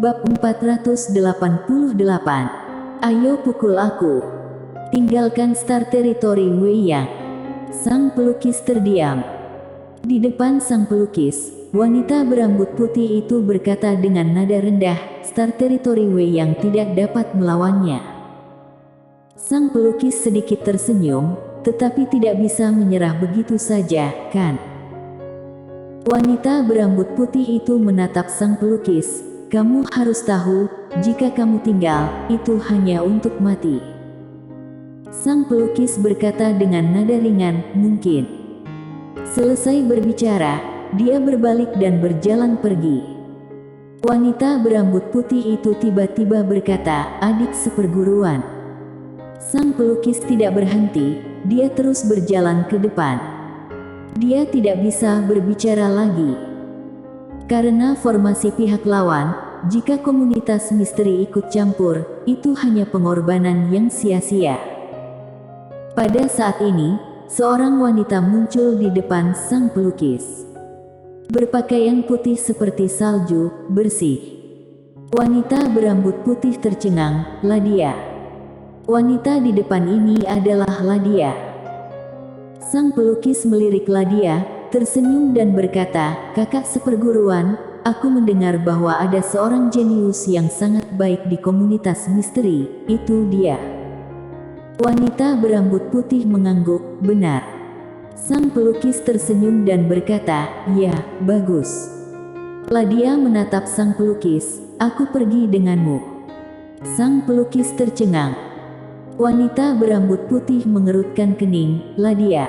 Bab 488. Ayo pukul aku. Tinggalkan Star Territory Weiyang. Sang pelukis terdiam. Di depan sang pelukis, wanita berambut putih itu berkata dengan nada rendah, Star Territory Weiyang tidak dapat melawannya. Sang pelukis sedikit tersenyum, tetapi tidak bisa menyerah begitu saja, kan? Wanita berambut putih itu menatap sang pelukis. Kamu harus tahu, jika kamu tinggal, itu hanya untuk mati. Sang pelukis berkata dengan nada ringan, mungkin. Selesai berbicara, dia berbalik dan berjalan pergi. Wanita berambut putih itu tiba-tiba berkata, adik seperguruan. Sang pelukis tidak berhenti, dia terus berjalan ke depan. Dia tidak bisa berbicara lagi. Karena formasi pihak lawan, jika komunitas misteri ikut campur, itu hanya pengorbanan yang sia-sia. Pada saat ini, seorang wanita muncul di depan sang pelukis. Berpakaian putih seperti salju, bersih. Wanita berambut putih tercengang, Ladia. Wanita di depan ini adalah Ladia. Sang pelukis melirik Ladia, tersenyum dan berkata, kakak seperguruan, aku mendengar bahwa ada seorang jenius yang sangat baik di komunitas misteri, itu dia. Wanita berambut putih mengangguk, benar. Sang pelukis tersenyum dan berkata, ya, bagus. Ladia menatap sang pelukis, aku pergi denganmu. Sang pelukis tercengang. Wanita berambut putih mengerutkan kening, Ladia.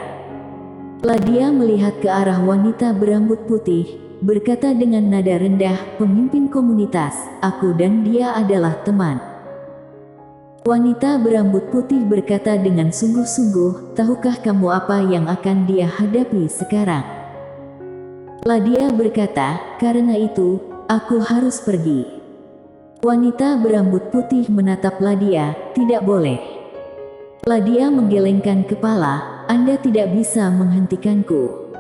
Ladia melihat ke arah wanita berambut putih, berkata dengan nada rendah, pemimpin komunitas, aku dan dia adalah teman. Wanita berambut putih berkata dengan sungguh-sungguh, tahukah kamu apa yang akan dia hadapi sekarang? Ladia berkata, karena itu, aku harus pergi. Wanita berambut putih menatap Ladia, tidak boleh. Ladia menggelengkan kepala, Anda tidak bisa menghentikanku.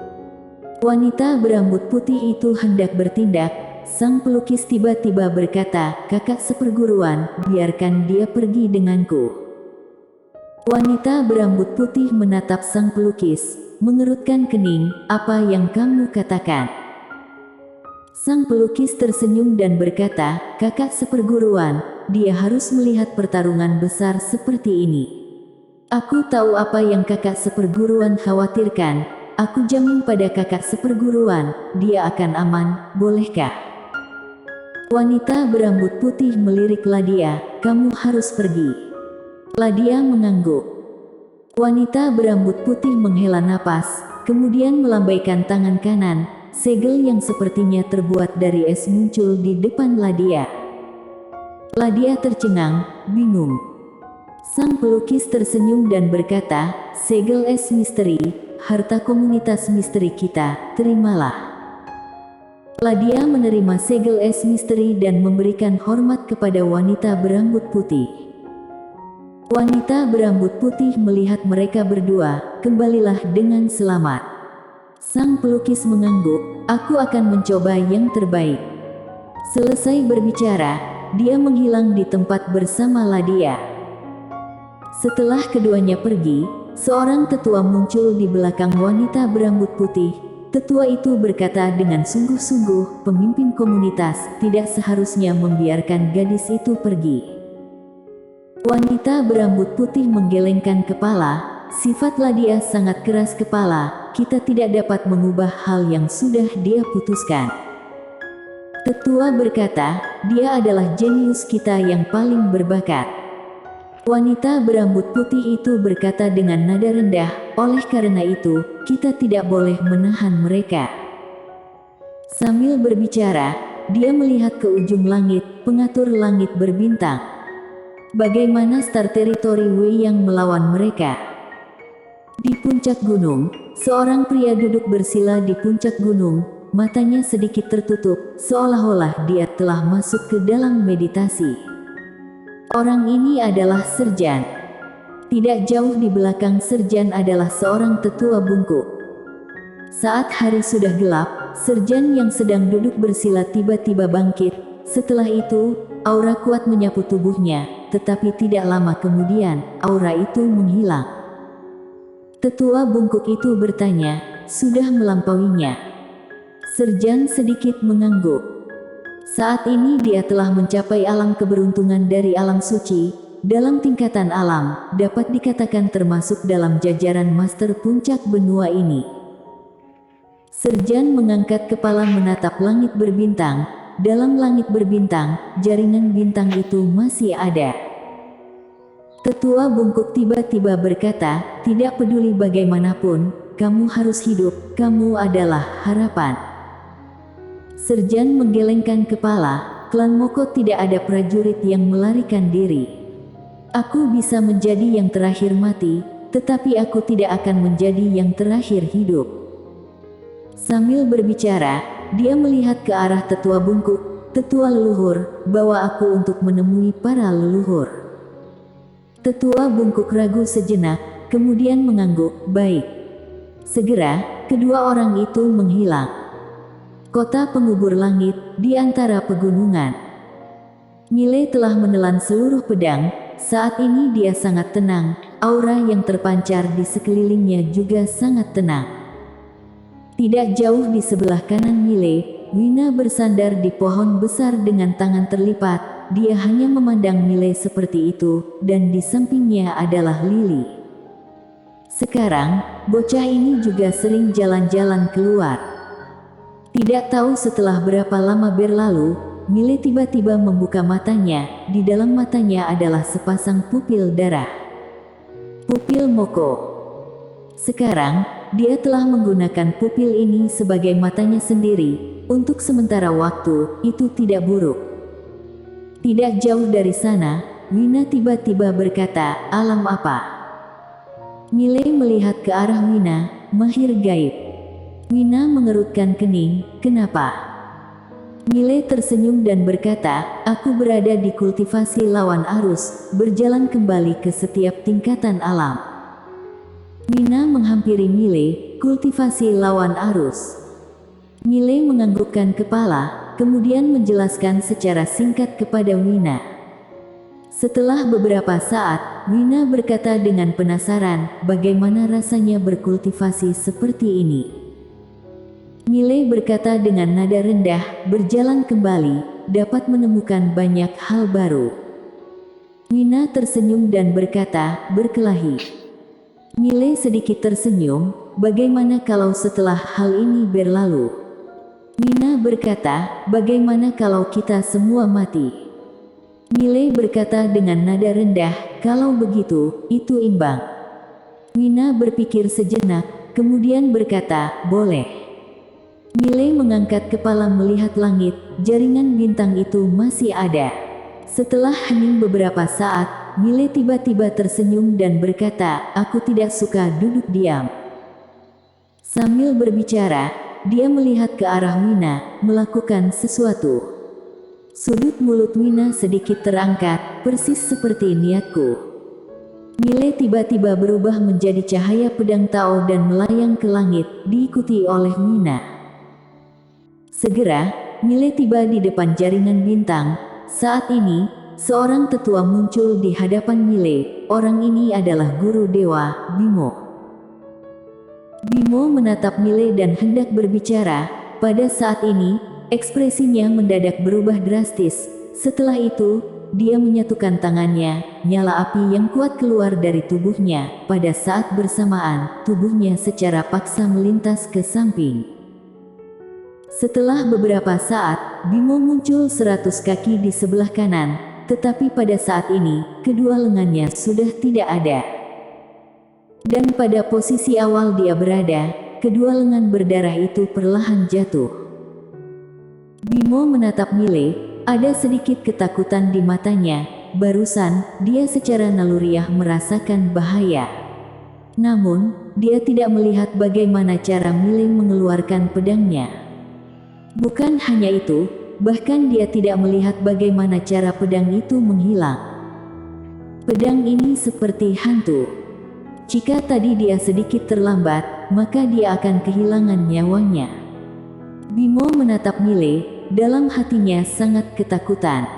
Wanita berambut putih itu hendak bertindak, sang pelukis tiba-tiba berkata, kakak seperguruan, biarkan dia pergi denganku. Wanita berambut putih menatap sang pelukis, mengerutkan kening, apa yang kamu katakan? Sang pelukis tersenyum dan berkata, kakak seperguruan, dia harus melihat pertarungan besar seperti ini. Aku tahu apa yang kakak seperguruan khawatirkan, aku jamin pada kakak seperguruan, dia akan aman, bolehkah? Wanita berambut putih melirik Ladia, kamu harus pergi. Ladia mengangguk. Wanita berambut putih menghela napas, kemudian melambaikan tangan kanan, segel yang sepertinya terbuat dari es muncul di depan Ladia. Ladia tercengang, bingung. Sang pelukis tersenyum dan berkata, segel es misteri, harta komunitas misteri kita, terimalah. Ladia menerima segel es misteri dan memberikan hormat kepada wanita berambut putih. Wanita berambut putih melihat mereka berdua, kembalilah dengan selamat. Sang pelukis mengangguk, aku akan mencoba yang terbaik. Selesai berbicara, dia menghilang di tempat bersama Ladia. Setelah keduanya pergi, seorang tetua muncul di belakang wanita berambut putih. Tetua itu berkata dengan sungguh-sungguh, pemimpin komunitas tidak seharusnya membiarkan gadis itu pergi. Wanita berambut putih menggelengkan kepala, sifat Ladia sangat keras kepala, kita tidak dapat mengubah hal yang sudah dia putuskan. Tetua berkata, dia adalah jenius kita yang paling berbakat. Wanita berambut putih itu berkata dengan nada rendah, oleh karena itu, kita tidak boleh menahan mereka. Sambil berbicara, dia melihat ke ujung langit, pengatur langit berbintang. Bagaimana Star Territory Weiyang melawan mereka? Di puncak gunung, seorang pria duduk bersila di puncak gunung, matanya sedikit tertutup, seolah-olah dia telah masuk ke dalam meditasi. Orang ini adalah Serjan. Tidak jauh di belakang Serjan adalah seorang tetua bungkuk. Saat hari sudah gelap, Serjan yang sedang duduk bersila tiba-tiba bangkit, Setelah itu, aura kuat menyapu tubuhnya, tetapi tidak lama kemudian, aura itu menghilang. Tetua bungkuk itu bertanya, "Sudah melampauinya?" Serjan sedikit mengangguk. Saat ini dia telah mencapai alam keberuntungan dari alam suci. Dalam tingkatan alam, dapat dikatakan termasuk dalam jajaran master puncak benua ini. Serjan mengangkat kepala menatap langit berbintang. Dalam langit berbintang, jaringan bintang itu masih ada. Tetua bungkuk tiba-tiba berkata, "Tidak peduli bagaimanapun, kamu harus hidup, kamu adalah harapan." Serjan menggelengkan kepala, klan Moko tidak ada prajurit yang melarikan diri. Aku bisa menjadi yang terakhir mati, tetapi aku tidak akan menjadi yang terakhir hidup. Sambil berbicara, dia melihat ke arah tetua bungkuk, "Tetua leluhur, bawa aku untuk menemui para leluhur." Tetua bungkuk ragu sejenak, kemudian mengangguk, "Baik." Segera, kedua orang itu menghilang. Kota pengubur langit, di antara pegunungan. Mile telah menelan seluruh pedang, saat ini dia sangat tenang, aura yang terpancar di sekelilingnya juga sangat tenang. Tidak jauh di sebelah kanan Mile, Wina bersandar di pohon besar dengan tangan terlipat, dia hanya memandang Mile seperti itu, dan di sampingnya adalah Lily. Sekarang, bocah ini juga sering jalan-jalan keluar. Tidak tahu setelah berapa lama berlalu, Mile tiba-tiba membuka matanya, di dalam matanya adalah sepasang pupil darah. Pupil Moko. Sekarang, dia telah menggunakan pupil ini sebagai matanya sendiri, untuk sementara waktu, itu tidak buruk. Tidak jauh dari sana, Wina tiba-tiba berkata, "Alam apa?" Mile melihat ke arah Wina, mahir gaib. Wina mengerutkan kening, "Kenapa?" Mile tersenyum dan berkata, "Aku berada di kultivasi lawan arus, berjalan kembali ke setiap tingkatan alam." Wina menghampiri Mile, "Kultivasi lawan arus." Mile menganggukkan kepala, kemudian menjelaskan secara singkat kepada Wina. Setelah beberapa saat, Wina berkata dengan penasaran, "Bagaimana rasanya berkultivasi seperti ini?" Mile berkata dengan nada rendah, "Berjalan kembali, dapat menemukan banyak hal baru." Wina tersenyum dan berkata, "Berkelahi." Mile sedikit tersenyum, "Bagaimana kalau setelah hal ini berlalu?" Wina berkata, "Bagaimana kalau kita semua mati?" Mile berkata dengan nada rendah, "Kalau begitu, itu imbang." Wina berpikir sejenak, kemudian berkata, "Boleh." Mile mengangkat kepala melihat langit, jaringan bintang itu masih ada. Setelah hening beberapa saat, Mile tiba-tiba tersenyum dan berkata, "Aku tidak suka duduk diam." Sambil berbicara, dia melihat ke arah Wina, melakukan sesuatu. Sudut mulut Wina sedikit terangkat, persis seperti niatku. Mile tiba-tiba berubah menjadi cahaya pedang Tao dan melayang ke langit, diikuti oleh Wina. Segera, Mile tiba di depan jaringan bintang. Saat ini, seorang tetua muncul di hadapan Mile. Orang ini adalah guru dewa, Bimo. Bimo menatap Mile dan hendak berbicara. Pada saat ini, ekspresinya mendadak berubah drastis. Setelah itu, dia menyatukan tangannya, nyala api yang kuat keluar dari tubuhnya. Pada saat bersamaan, tubuhnya secara paksa melintas ke samping. Setelah beberapa saat, Bimo muncul 100 kaki di sebelah kanan, tetapi pada saat ini, kedua lengannya sudah tidak ada. Dan pada posisi awal dia berada, kedua lengan berdarah itu perlahan jatuh. Bimo menatap Mile, ada sedikit ketakutan di matanya. Barusan, dia secara naluriah merasakan bahaya. Namun, dia tidak melihat bagaimana cara Mile mengeluarkan pedangnya. Bukan hanya itu, bahkan dia tidak melihat bagaimana cara pedang itu menghilang. Pedang ini seperti hantu. Jika tadi dia sedikit terlambat, maka dia akan kehilangan nyawanya. Bimo menatap Mile, dalam hatinya sangat ketakutan.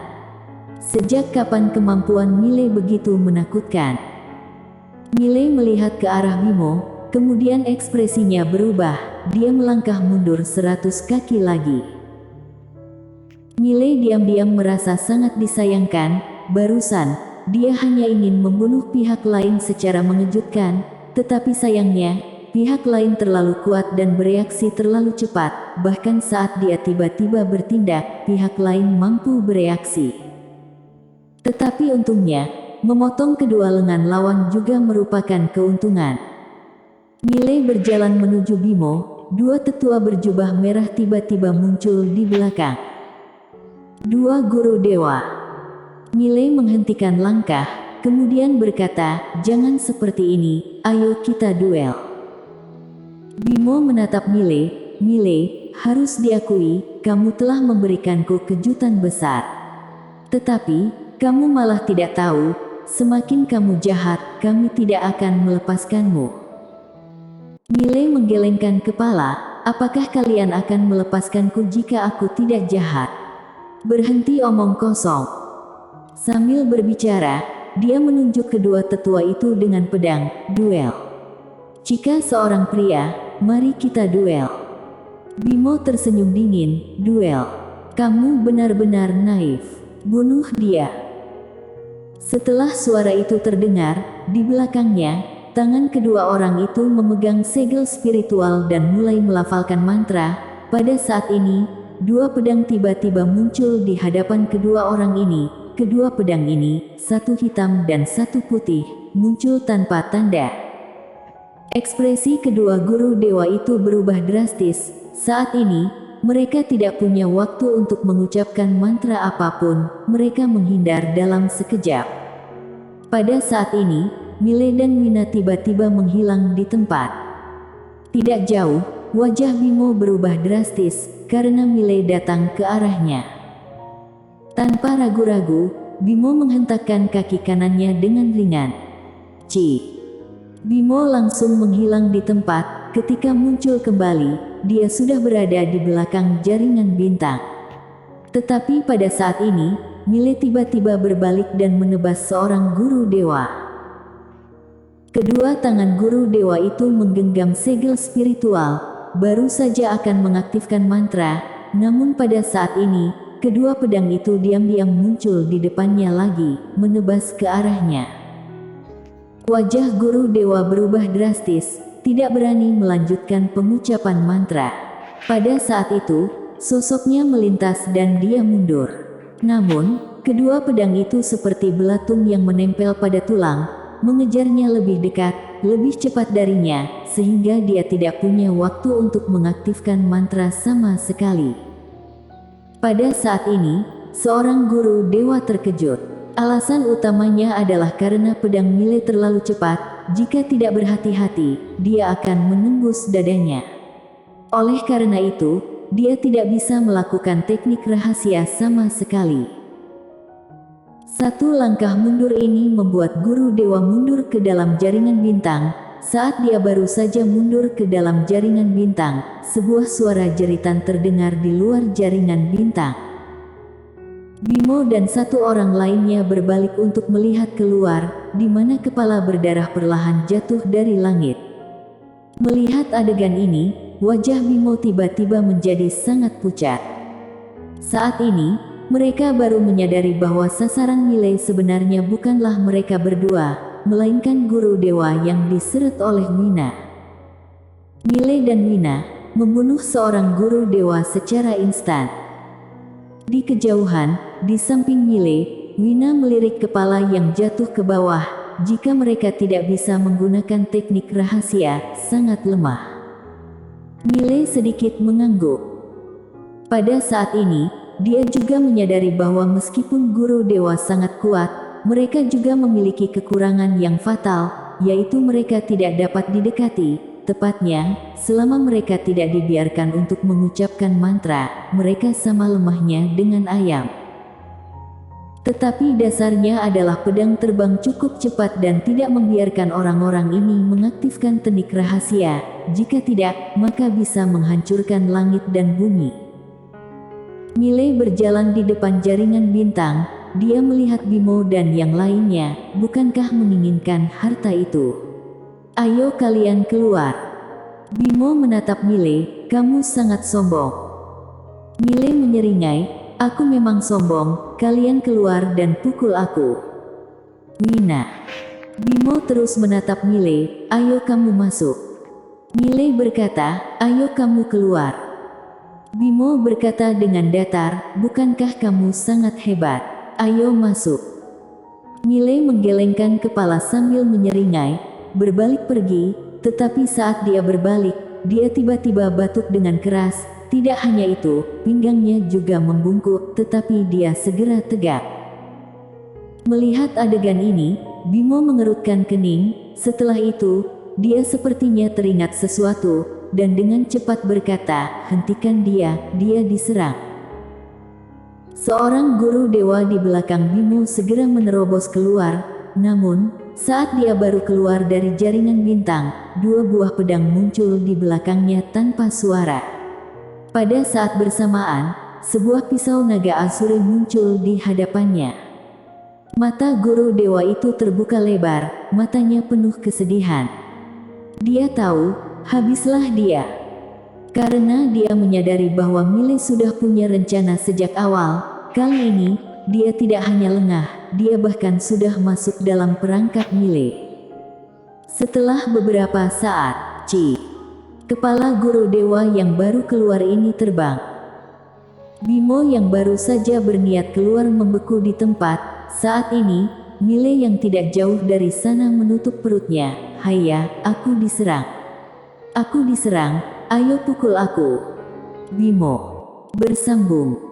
Sejak kapan kemampuan Mile begitu menakutkan? Mile melihat ke arah Bimo, kemudian ekspresinya berubah, dia melangkah mundur 100 kaki lagi. Mile diam-diam merasa sangat disayangkan, barusan, dia hanya ingin membunuh pihak lain secara mengejutkan, tetapi sayangnya, pihak lain terlalu kuat dan bereaksi terlalu cepat, bahkan saat dia tiba-tiba bertindak, pihak lain mampu bereaksi. Tetapi untungnya, memotong kedua lengan lawan juga merupakan keuntungan. Mile berjalan menuju Bimo, dua tetua berjubah merah tiba-tiba muncul di belakang. Dua guru dewa. Mile menghentikan langkah, kemudian berkata, "Jangan seperti ini, ayo kita duel." Bimo menatap Mile, "Mile, harus diakui, kamu telah memberikanku kejutan besar. Tetapi, kamu malah tidak tahu, semakin kamu jahat, kami tidak akan melepaskanmu." Mile menggelengkan kepala, "Apakah kalian akan melepaskanku jika aku tidak jahat?" "Berhenti omong kosong." Sambil berbicara, dia menunjuk kedua tetua itu dengan pedang, "Duel. Jika seorang pria, mari kita duel." Bimo tersenyum dingin, "Duel? Kamu benar-benar naif. Bunuh dia." Setelah suara itu terdengar, di belakangnya, tangan kedua orang itu memegang segel spiritual dan mulai melafalkan mantra. Pada saat ini, dua pedang tiba-tiba muncul di hadapan kedua orang ini. Kedua pedang ini, satu hitam dan satu putih, muncul tanpa tanda. Ekspresi kedua guru dewa itu berubah drastis. Saat ini, mereka tidak punya waktu untuk mengucapkan mantra apapun, mereka menghindar dalam sekejap. Pada saat ini, Mile dan Wina tiba-tiba menghilang di tempat. Tidak jauh, wajah Bimo berubah drastis, karena Mile datang ke arahnya. Tanpa ragu-ragu, Bimo menghentakkan kaki kanannya dengan ringan. "Ci." Bimo langsung menghilang di tempat. Ketika muncul kembali, dia sudah berada di belakang jaringan bintang. Tetapi pada saat ini, Mile tiba-tiba berbalik dan menebas seorang guru dewa. Kedua tangan guru dewa itu menggenggam segel spiritual, baru saja akan mengaktifkan mantra, namun pada saat ini, kedua pedang itu diam-diam muncul di depannya lagi, menebas ke arahnya. Wajah guru dewa berubah drastis, tidak berani melanjutkan pengucapan mantra. Pada saat itu, sosoknya melintas dan dia mundur. Namun, kedua pedang itu seperti belatung yang menempel pada tulang, mengejarnya lebih dekat, lebih cepat darinya, sehingga dia tidak punya waktu untuk mengaktifkan mantra sama sekali. Pada saat ini, seorang guru dewa terkejut. Alasan utamanya adalah karena pedang Mile terlalu cepat, jika tidak berhati-hati, dia akan menembus dadanya. Oleh karena itu, dia tidak bisa melakukan teknik rahasia sama sekali. Satu langkah mundur ini membuat guru dewa mundur ke dalam jaringan bintang. Saat dia baru saja mundur ke dalam jaringan bintang, sebuah suara jeritan terdengar di luar jaringan bintang. Bimo dan satu orang lainnya berbalik untuk melihat keluar, di mana kepala berdarah perlahan jatuh dari langit. Melihat adegan ini, wajah Bimo tiba-tiba menjadi sangat pucat. Saat ini, mereka baru menyadari bahwa sasaran Mile sebenarnya bukanlah mereka berdua, melainkan guru dewa yang diseret oleh Wina. Mile dan Wina membunuh seorang guru dewa secara instan. Di kejauhan, di samping Mile, Wina melirik kepala yang jatuh ke bawah. Jika mereka tidak bisa menggunakan teknik rahasia, sangat lemah. Mile sedikit mengangguk. Pada saat ini, dia juga menyadari bahwa meskipun guru dewa sangat kuat, mereka juga memiliki kekurangan yang fatal, yaitu mereka tidak dapat didekati. Tepatnya, selama mereka tidak dibiarkan untuk mengucapkan mantra, mereka sama lemahnya dengan ayam. Tetapi dasarnya adalah pedang terbang cukup cepat dan tidak membiarkan orang-orang ini mengaktifkan teknik rahasia. Jika tidak, maka bisa menghancurkan langit dan bumi. Mile berjalan di depan jaringan bintang. Dia melihat Bimo dan yang lainnya. Bukankah menginginkan harta itu? Ayo kalian keluar. Bimo menatap Mile. Kamu sangat sombong. Mile menyeringai. Aku memang sombong. Kalian keluar dan pukul aku. Wina. Bimo terus menatap Mile. Ayo kamu masuk. Mile berkata, ayo kamu keluar. Bimo berkata dengan datar, bukankah kamu sangat hebat? Ayo masuk. Mile menggelengkan kepala sambil menyeringai, berbalik pergi, tetapi saat dia berbalik, dia tiba-tiba batuk dengan keras. Tidak hanya itu, pinggangnya juga membungkuk, tetapi dia segera tegak. Melihat adegan ini, Bimo mengerutkan kening. Setelah itu, dia sepertinya teringat sesuatu, dan dengan cepat berkata, hentikan dia diserang. Seorang guru dewa di belakang Bimo segera menerobos keluar, namun, saat dia baru keluar dari jaringan bintang, dua buah pedang muncul di belakangnya tanpa suara. Pada saat bersamaan, sebuah pisau naga Asuri muncul di hadapannya. Mata guru dewa itu terbuka lebar, matanya penuh kesedihan. Dia tahu, habislah dia. Karena dia menyadari bahwa Mile sudah punya rencana sejak awal, kali ini, dia tidak hanya lengah, dia bahkan sudah masuk dalam perangkap Mile. Setelah beberapa saat, kepala guru dewa yang baru keluar ini terbang. Bimo yang baru saja berniat keluar membeku di tempat. Saat ini, Mile yang tidak jauh dari sana menutup perutnya. Haya, aku diserang. Aku diserang, ayo pukul aku. Bimo bersambung.